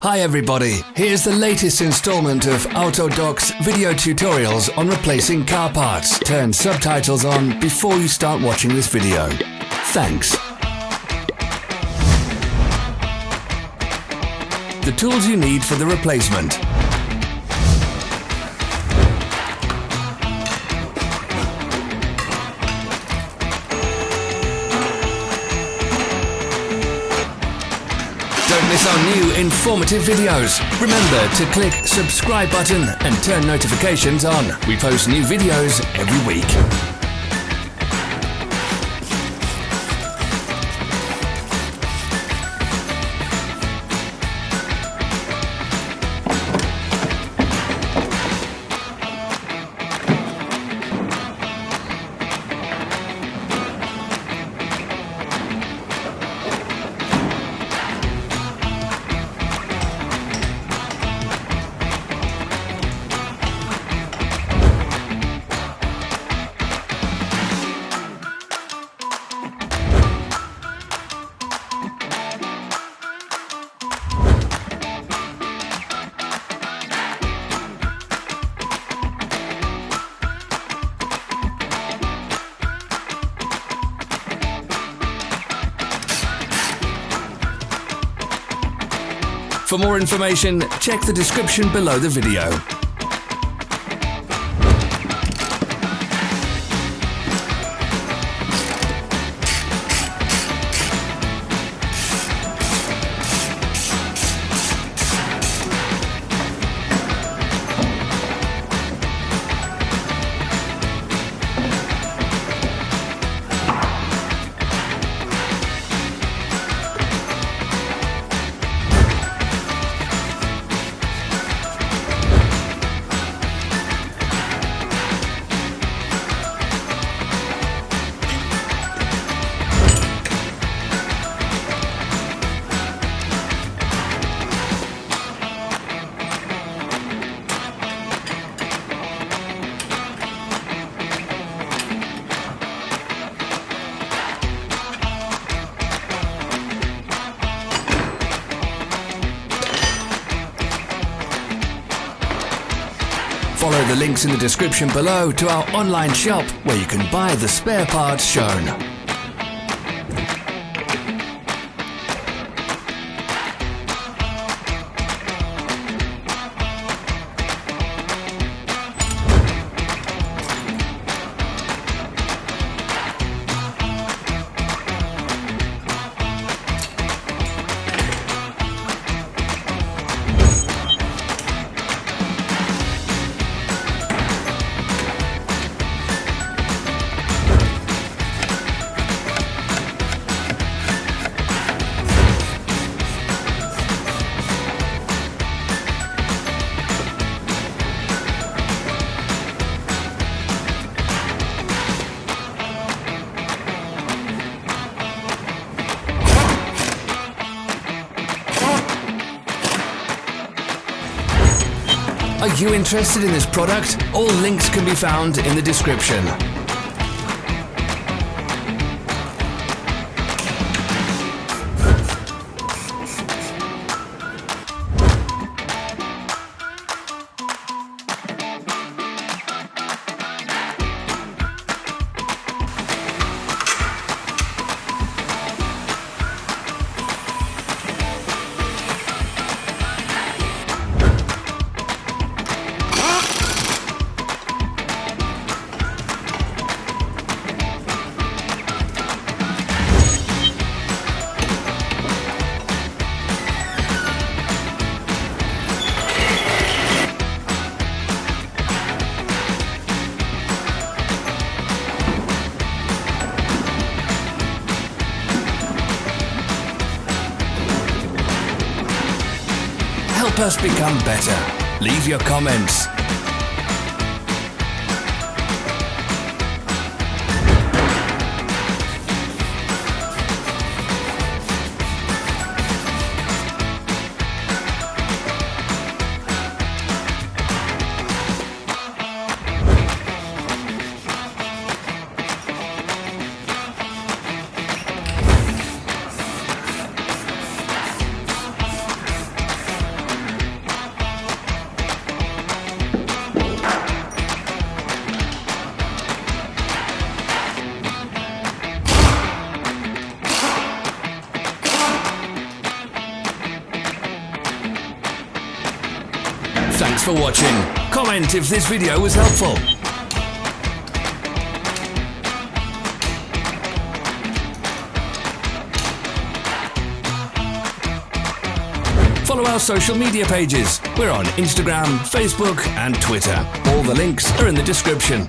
Hi everybody, here's the latest installment of Autodoc's video tutorials on replacing car parts. Turn subtitles on before you start watching this video. Thanks. The tools you need for the replacement. Don't miss our new informative videos. Remember to click subscribe button and turn notifications on. We post new videos every week. For more information, check the description below the video. Follow the links in the description below to our online shop where you can buy the spare parts shown. Are you interested in this product? All links can be found in the description. Help us become better. Leave your comments. Thanks for watching. Comment if this video was helpful. Follow our social media pages. We're on Instagram, Facebook and Twitter. All the links are in the description.